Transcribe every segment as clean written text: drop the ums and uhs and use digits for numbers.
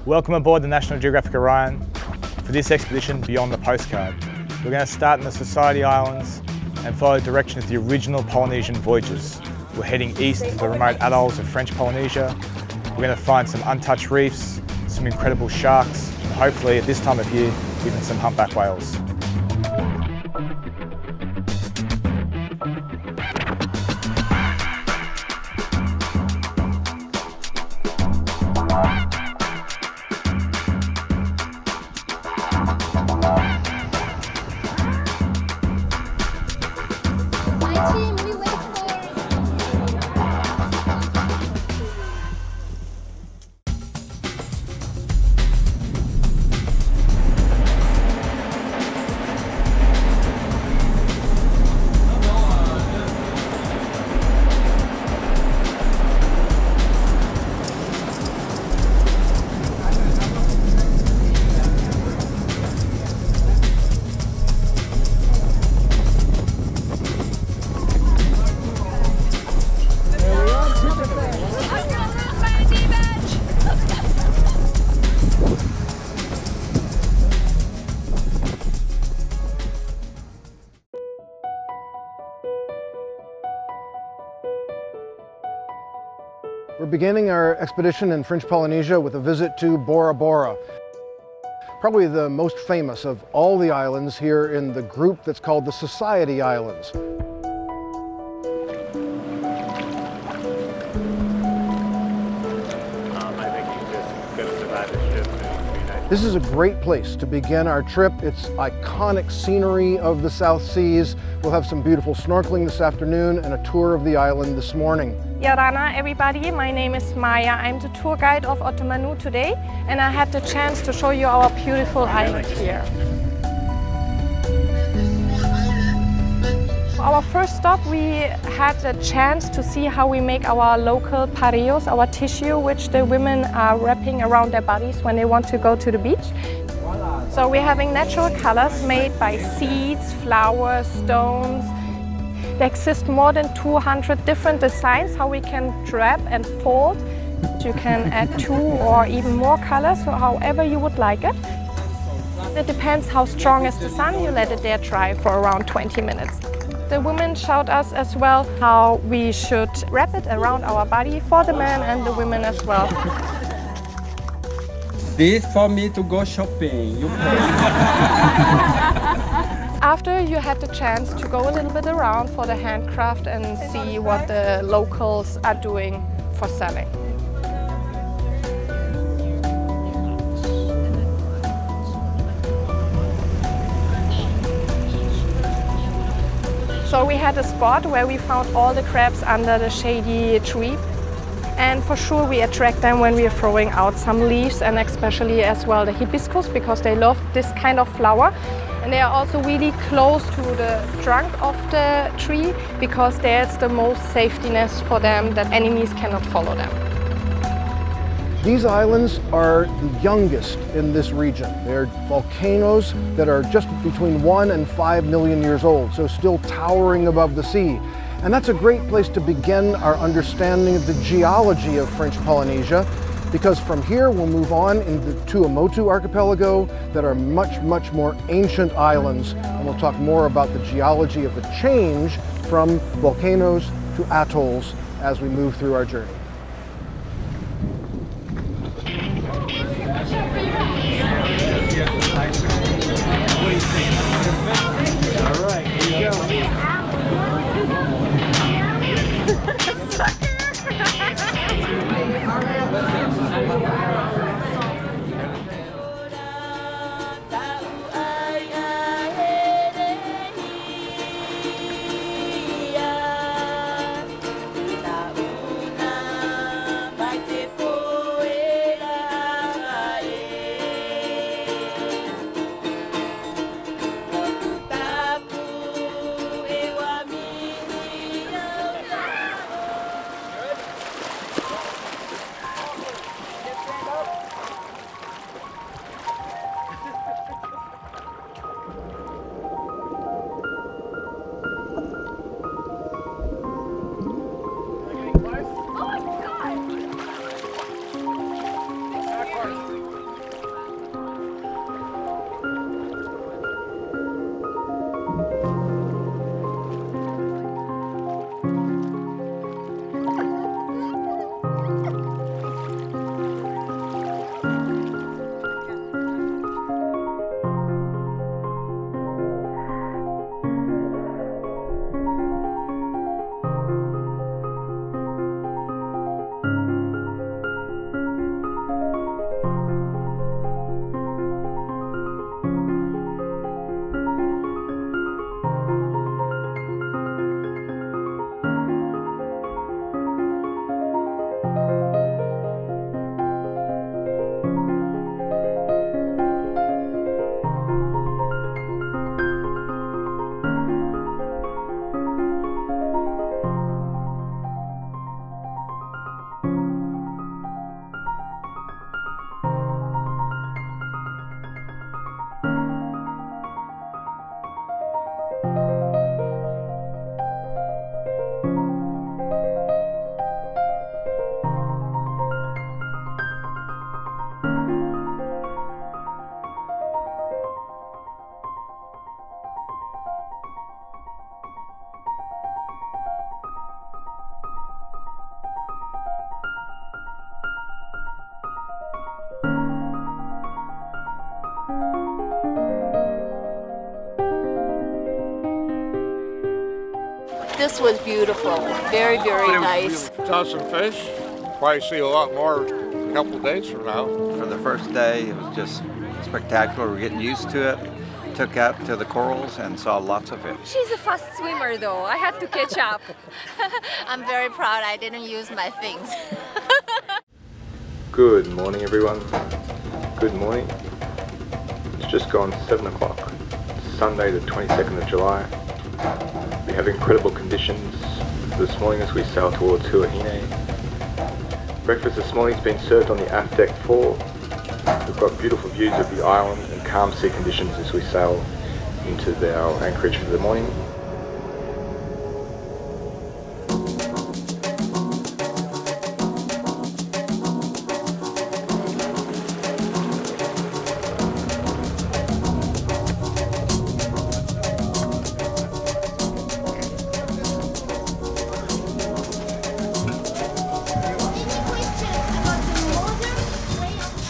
Welcome aboard the National Geographic Orion for this expedition beyond the Postcard. We're going to start in the Society Islands and follow directions of the original Polynesian voyages. We're heading east to the remote atolls of French Polynesia. We're going to find some untouched reefs, some incredible sharks, and hopefully at this time of year, even some humpback whales. We're beginning our expedition in French Polynesia with a visit to Bora Bora. Probably the most famous of all the islands here in the group that's called the Society Islands. This is a great place to begin our trip. It's iconic scenery of the South Seas. We'll have some beautiful snorkeling this afternoon and a tour of the island this morning. Yarana, everybody, my name is Maya. I'm the tour guide of Otomanu today, and I had the chance to show you our beautiful island here. Our first stop, we had a chance to see how we make our local pareos, our tissue, which the women are wrapping around their bodies when they want to go to the beach. So we're having natural colors made by seeds, flowers, stones. There exist more than 200 different designs how we can wrap and fold. You can add 2 or even more colors, so however you would like it. It depends how strong is the sun. You let it there dry for around 20 minutes. The women showed us as well how we should wrap it around our body for the men and the women as well. This for me to go shopping. You pay. After you had the chance to go a little bit around for the handcraft and see what the locals are doing for selling. So we had a spot where we found all the crabs under the shady tree. And for sure we attract them when we are throwing out some leaves, and especially as well the hibiscus, because they love this kind of flower. And they are also really close to the trunk of the tree, because there's the most safety nest for them that enemies cannot follow them. These islands are the youngest in this region. They're volcanoes that are just between 1 and 5 million years old, so still towering above the sea. And that's a great place to begin our understanding of the geology of French Polynesia, because from here we'll move on into the Tuamotu archipelago that are much, much more ancient islands, and we'll talk more about the geology of the change from volcanoes to atolls as we move through our journey. All right, here you go. This was beautiful. Very, very nice. Saw some fish. Probably see a lot more a couple days from now. For the first day, it was just spectacular. We're getting used to it. Took out to the corals and saw lots of fish. She's a fast swimmer though. I had to catch up. I'm very proud I didn't use my things. Good morning, everyone. Good morning. It's just gone 7 o'clock. Sunday the 22nd of July. We have incredible conditions this morning as we sail towards Huahine. Breakfast this morning has been served on the aft deck floor. We've got beautiful views of the island and calm sea conditions as we sail into our anchorage for the morning.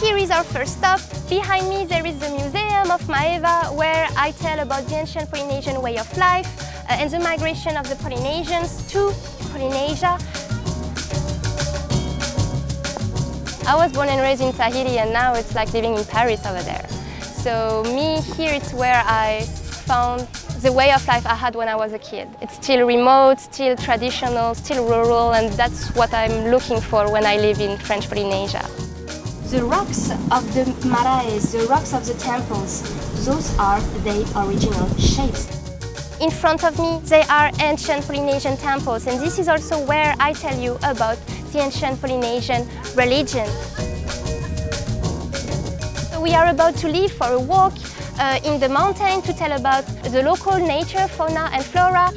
Here is our first stop. Behind me there is the Museum of Maeva, where I tell about the ancient Polynesian way of life and the migration of the Polynesians to Polynesia. I was born and raised in Tahiti, and now it's like living in Paris over there. So me, here it's where I found the way of life I had when I was a kid. It's still remote, still traditional, still rural, and that's what I'm looking for when I live in French Polynesia. The rocks of the maraes, the rocks of the temples, those are their original shapes. In front of me, they are ancient Polynesian temples, and this is also where I tell you about the ancient Polynesian religion. So we are about to leave for a walk in the mountain to tell about the local nature, fauna and flora.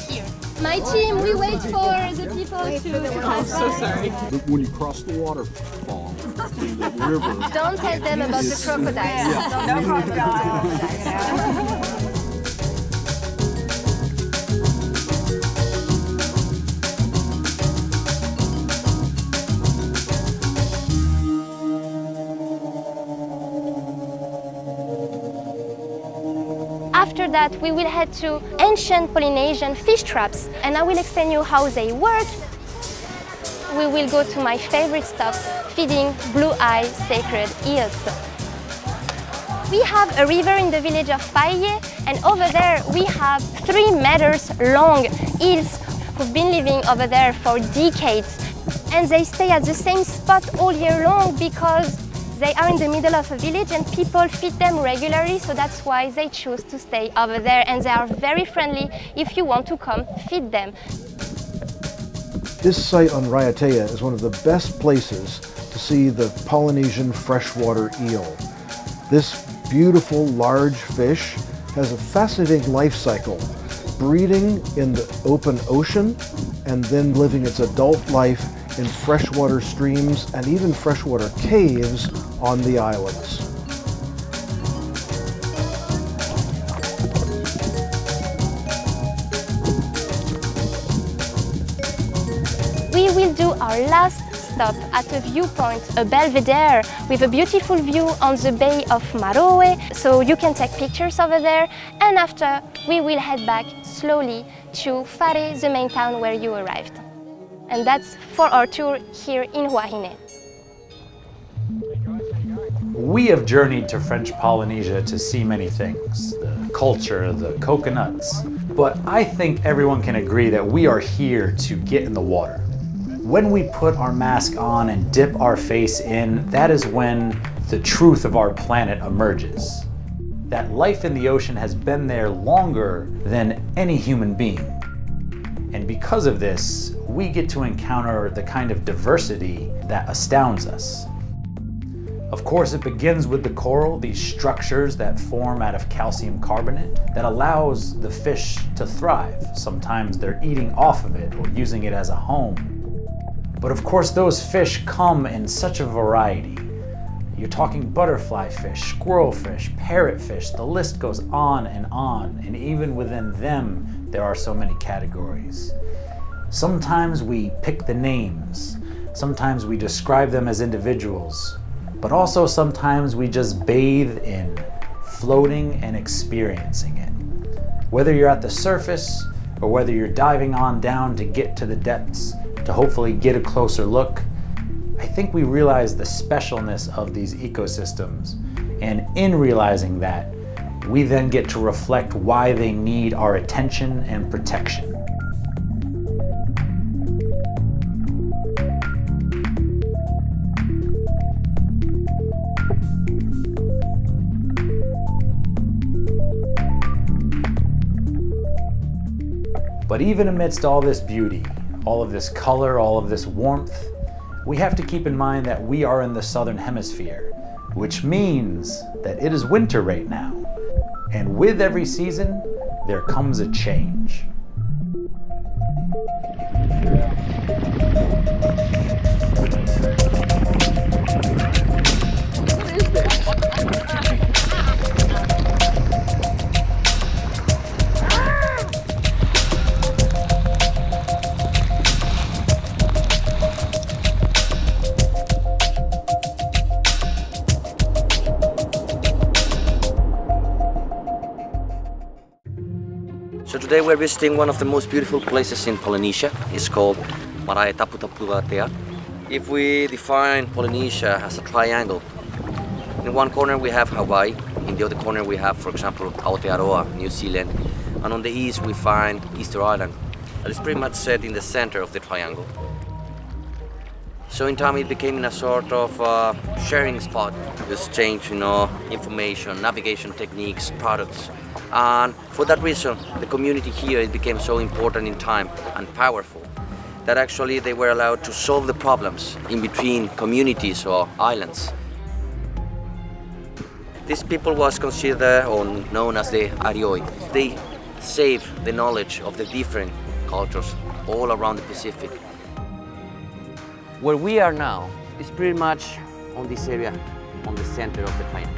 Here. My team, we wait for the people to pass by. So sorry. When you cross the waterfall in the river. Don't tell them about the crocodiles. Yeah. No crocodiles. After that, we will head to ancient Polynesian fish traps, and I will explain you how they work. We will go to my favorite stop, feeding blue-eye sacred eels. We have a river in the village of Paie, and over there we have 3 meters long eels who've been living over there for decades. And they stay at the same spot all year long because they are in the middle of a village and people feed them regularly, so that's why they choose to stay over there, and they are very friendly if you want to come feed them. This site on Raiatea is one of the best places to see the Polynesian freshwater eel. This beautiful large fish has a fascinating life cycle, breeding in the open ocean and then living its adult life in freshwater streams and even freshwater caves on the islands. We will do our last stop at a viewpoint, a belvedere, with a beautiful view on the Bay of Maroe, so you can take pictures over there, and after we will head back slowly to Whare, the main town where you arrived. And that's for our tour here in Huahine. We have journeyed to French Polynesia to see many things, the culture, the coconuts, but I think everyone can agree that we are here to get in the water. When we put our mask on and dip our face in, that is when the truth of our planet emerges. That life in the ocean has been there longer than any human being. And because of this, we get to encounter the kind of diversity that astounds us. Of course, it begins with the coral, these structures that form out of calcium carbonate that allows the fish to thrive. Sometimes they're eating off of it or using it as a home. But of course, those fish come in such a variety. You're talking butterfly fish, squirrel fish, parrot fish, the list goes on, and even within them, there are so many categories. Sometimes we pick the names, sometimes we describe them as individuals, but also sometimes we just bathe in floating and experiencing it. Whether you're at the surface or whether you're diving on down to get to the depths, to hopefully get a closer look, I think we realize the specialness of these ecosystems, and in realizing that, we then get to reflect why they need our attention and protection. But even amidst all this beauty, all of this color, all of this warmth, we have to keep in mind that we are in the southern hemisphere, which means that it is winter right now. And with every season, there comes a change. So today we're visiting one of the most beautiful places in Polynesia. It's called Marae Taputapuatea. If we define Polynesia as a triangle, in one corner we have Hawaii, in the other corner we have, for example, Aotearoa, New Zealand, and on the east we find Easter Island, that is pretty much set in the center of the triangle. So in time it became a sort of sharing spot, exchange, information, navigation techniques, products. And for that reason, the community here, it became so important in time and powerful that actually they were allowed to solve the problems in between communities or islands. These people was considered or known as the Arioi. They saved the knowledge of the different cultures all around the Pacific. Where we are now is pretty much on this area, on the center of the triangle.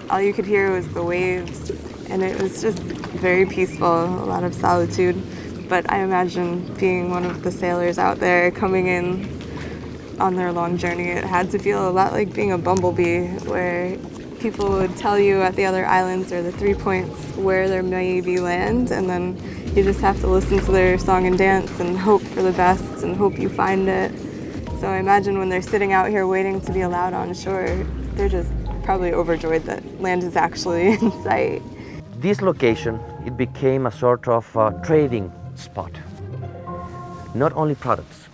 All you could hear was the waves, and it was just very peaceful, a lot of solitude. But I imagine being one of the sailors out there coming in on their long journey, it had to feel a lot like being a bumblebee, where people would tell you at the other islands or the 3 points where there may be land, and then you just have to listen to their song and dance and hope for the best and hope you find it. So I imagine when they're sitting out here waiting to be allowed on shore, they're just probably overjoyed that land is actually in sight. This location, it became a sort of trading spot. Not only products,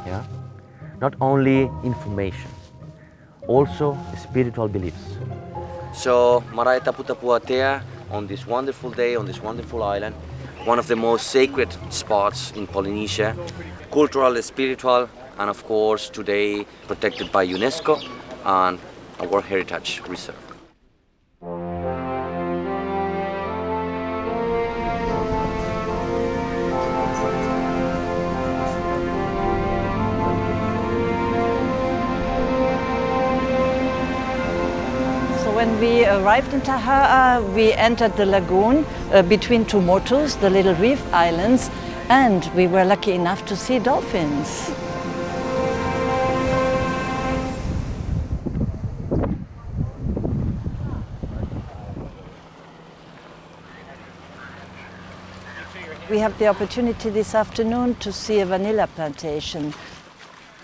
yeah? Not only information, also spiritual beliefs. So Marae Taputapuatea, on this wonderful day, on this wonderful island, one of the most sacred spots in Polynesia, cultural, spiritual, and of course today protected by UNESCO and a World Heritage Reserve. When we arrived in Taha'a, we entered the lagoon between two motus, the little reef islands, and we were lucky enough to see dolphins. We have the opportunity this afternoon to see a vanilla plantation.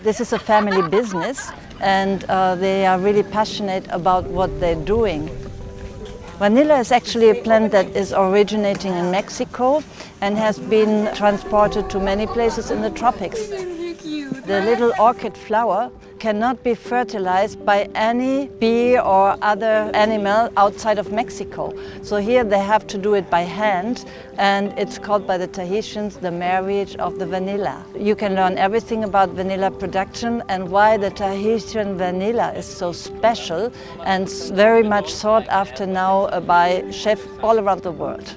This is a family business, and they are really passionate about what they're doing. Vanilla is actually a plant that is originating in Mexico and has been transported to many places in the tropics. The little orchid flower cannot be fertilized by any bee or other animal outside of Mexico. So here they have to do it by hand, and it's called by the Tahitians the marriage of the vanilla. You can learn everything about vanilla production and why the Tahitian vanilla is so special and very much sought after now by chefs all around the world.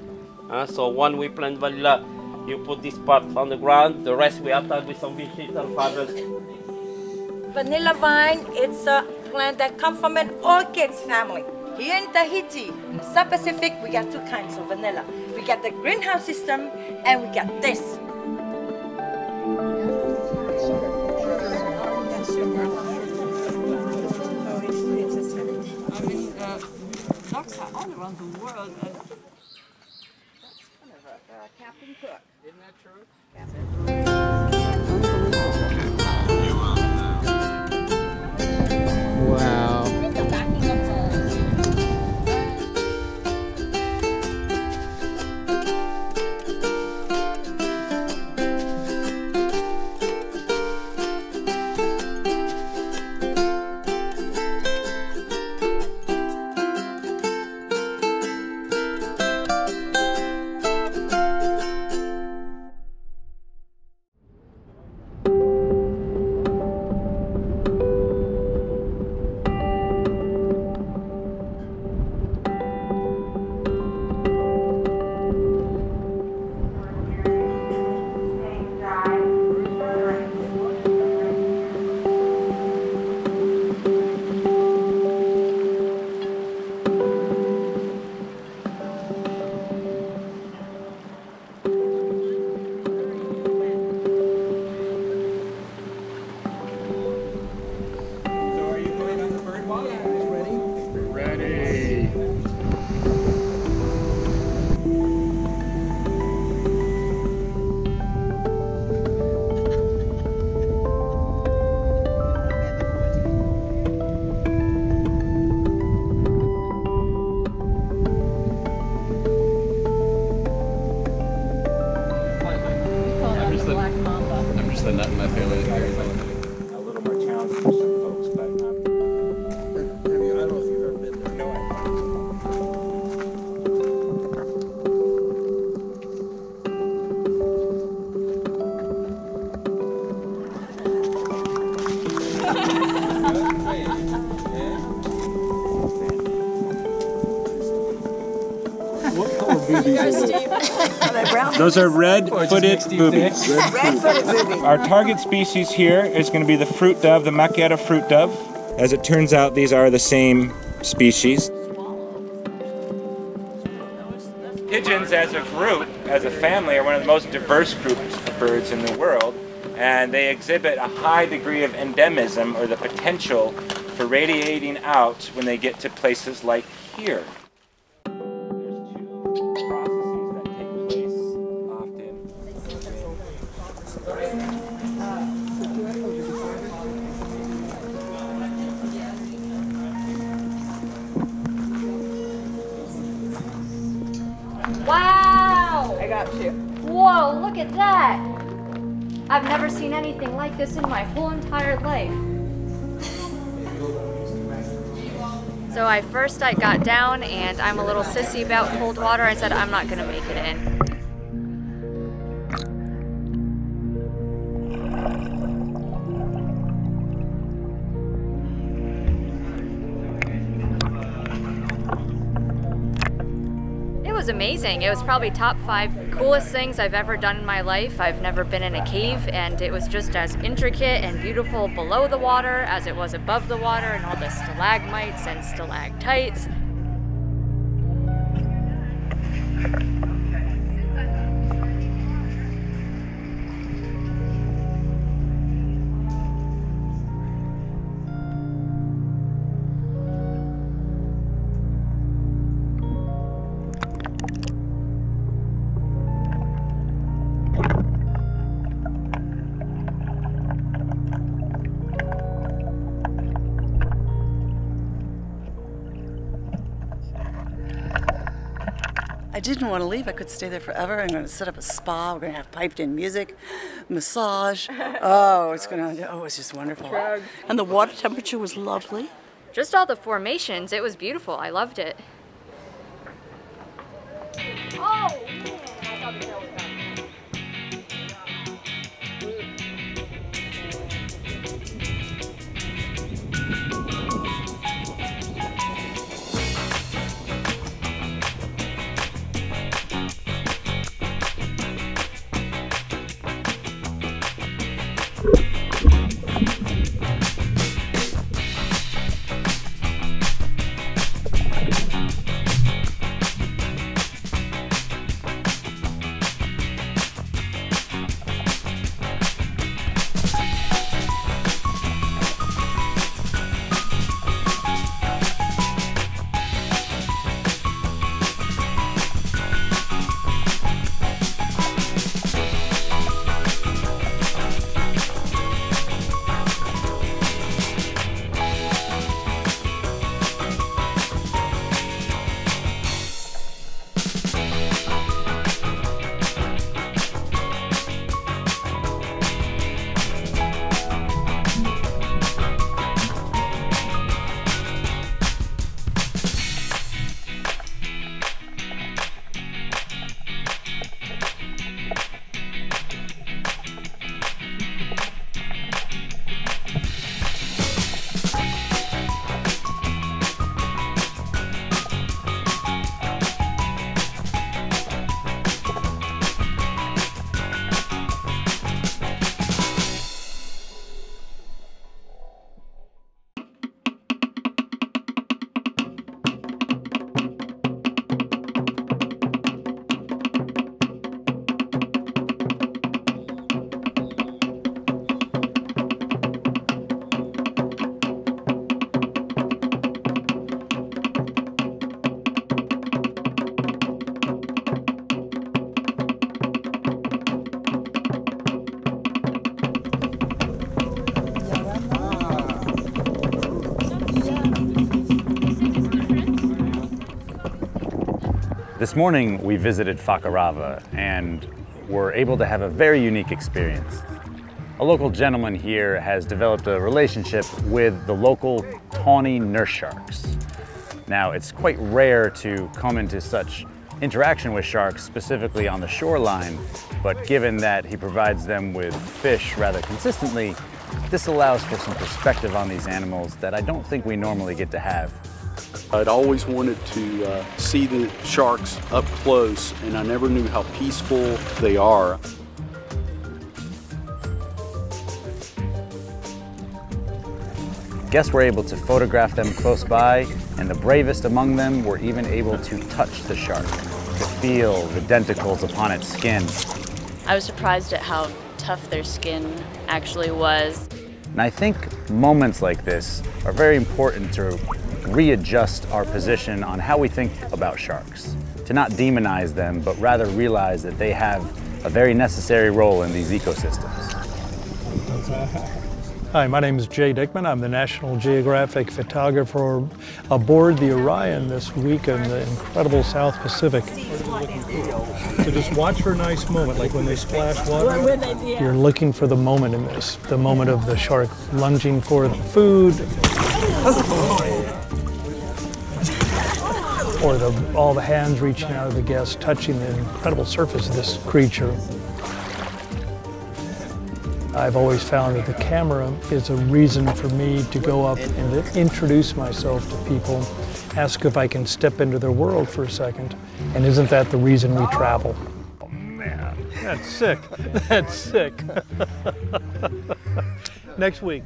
So when we plant vanilla, you put this part on the ground, the rest we attack with some vegetal fibers. Vanilla vine, it's a plant that comes from an orchids family. Here in Tahiti, in the South Pacific, we got two kinds of vanilla. We got the greenhouse system, and we got this. rocks are all around the world. And That's kind of a Captain Cook. isn't that true? Wow. The nut in my family. A little more challenging for some folks, but I don't know if you've ever been there. no, What color boobies are those? Those are red-footed boobies. Red-footed boobies. Our target species here is going to be the fruit dove, the macchiato fruit dove. As it turns out, these are the same species. Pigeons as a group, as a family, are one of the most diverse groups of birds in the world, and they exhibit a high degree of endemism, or the potential for radiating out when they get to places like here. Wow! I got you. Whoa, look at that! I've never seen anything like this in my whole entire life. So I got down and I'm a little sissy about cold water. I said I'm not gonna make it in. It was amazing. It was probably top 5 coolest things I've ever done in my life. I've never been in a cave, and it was just as intricate and beautiful below the water as it was above the water, and all the stalagmites and stalactites. I didn't want to leave. I could stay there forever. I'm going to set up a spa. We're going to have piped-in music, massage. Oh, it's just wonderful. Drugs. And the water temperature was lovely. Just all the formations, it was beautiful. I loved it. Oh, man, I thought the tail was back. This morning we visited Fakarava and were able to have a very unique experience. A local gentleman here has developed a relationship with the local tawny nurse sharks. Now, it's quite rare to come into such interaction with sharks, specifically on the shoreline, but given that he provides them with fish rather consistently, this allows for some perspective on these animals that I don't think we normally get to have. I'd always wanted to see the sharks up close, and I never knew how peaceful they are. Guests were able to photograph them close by, and the bravest among them were even able to touch the shark, to feel the denticles upon its skin. I was surprised at how tough their skin actually was. And I think moments like this are very important to readjust our position on how we think about sharks, to not demonize them, but rather realize that they have a very necessary role in these ecosystems. Hi, my name is Jay Dickman. I'm the National Geographic photographer aboard the Orion this week in the incredible South Pacific. So just watch for a nice moment, like when they splash water. You're looking for the moment in this, the moment of the shark lunging for the food, or all the hands reaching out of the guests, touching the incredible surface of this creature. I've always found that the camera is a reason for me to go up and to introduce myself to people, ask if I can step into their world for a second, and isn't that the reason we travel? Oh man, that's sick, that's sick. Next week.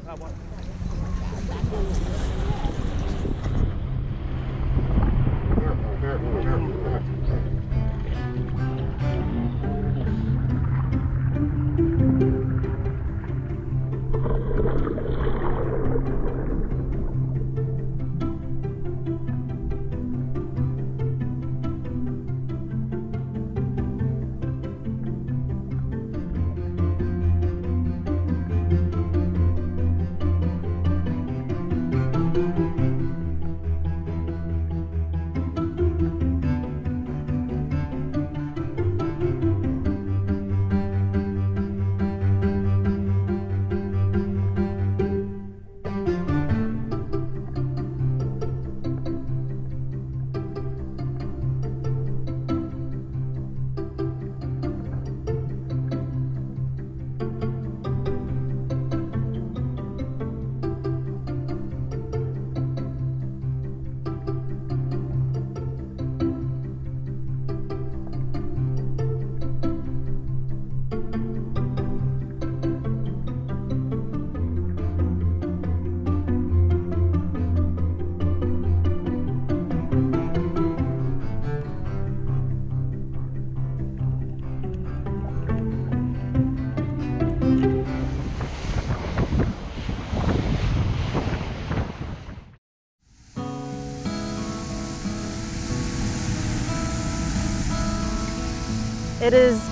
It is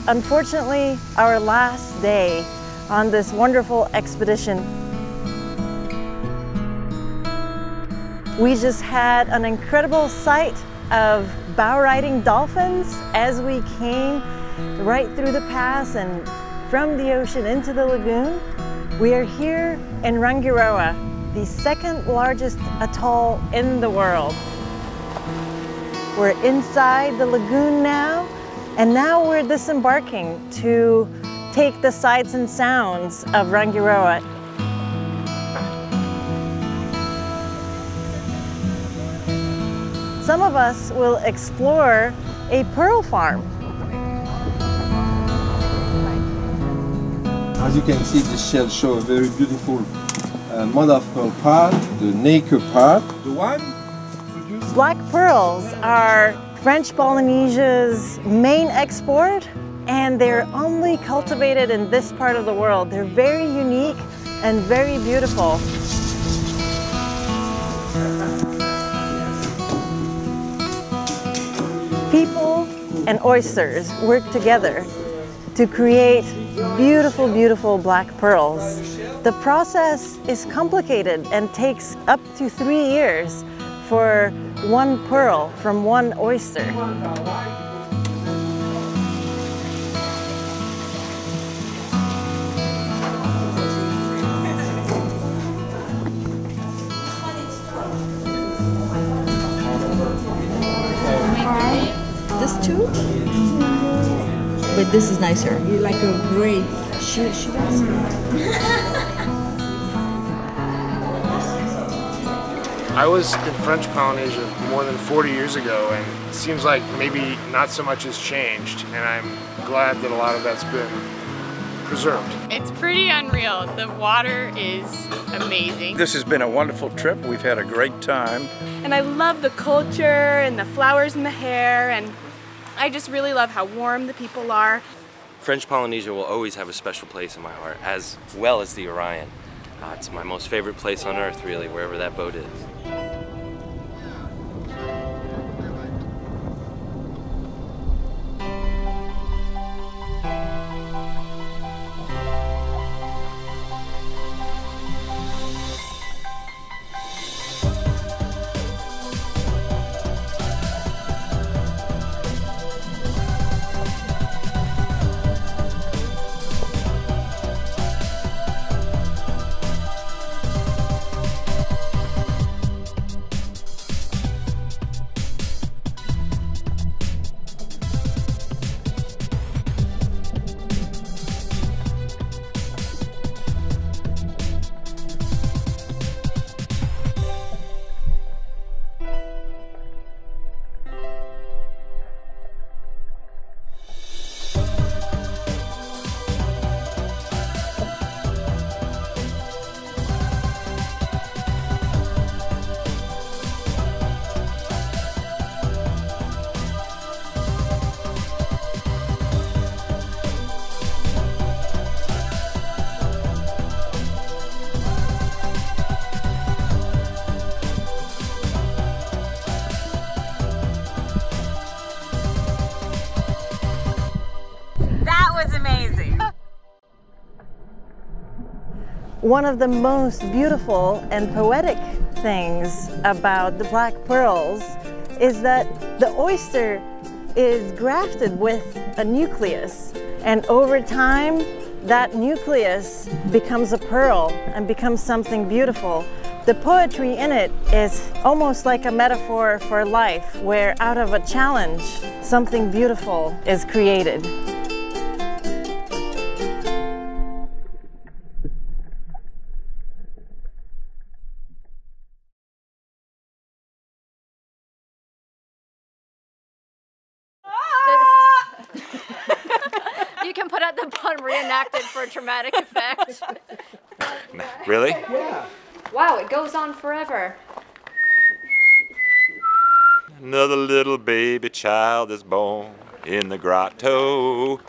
unfortunately our last day on this wonderful expedition. We just had an incredible sight of bow riding dolphins as we came right through the pass and from the ocean into the lagoon. We are here in Rangiroa, the second largest atoll in the world. We're inside the lagoon now, and now we're disembarking to take the sights and sounds of Rangiroa. Some of us will explore a pearl farm. As you can see, this shell shows a very beautiful mother of pearl part, the nacre part. The one Black pearls are French Polynesia's main export, and they're only cultivated in this part of the world. They're very unique and very beautiful. People and oysters work together to create beautiful, beautiful black pearls. The process is complicated and takes up to 3 years for one pearl from one oyster. This too? But this is nicer. You like a gray. She does. I was in French Polynesia more than 40 years ago, and it seems like maybe not so much has changed, and I'm glad that a lot of that's been preserved. It's pretty unreal. The water is amazing. This has been a wonderful trip. We've had a great time. And I love the culture and the flowers in the hair, and I just really love how warm the people are. French Polynesia will always have a special place in my heart, as well as the Orion. It's my most favorite place on earth, really, wherever that boat is. One of the most beautiful and poetic things about the black pearls is that the oyster is grafted with a nucleus, and over time that nucleus becomes a pearl and becomes something beautiful. The poetry in it is almost like a metaphor for life, where out of a challenge something beautiful is created. You can put at the bottom reenacted for dramatic effect. Really? Yeah. Wow, it goes on forever. Another little baby child is born in the grotto.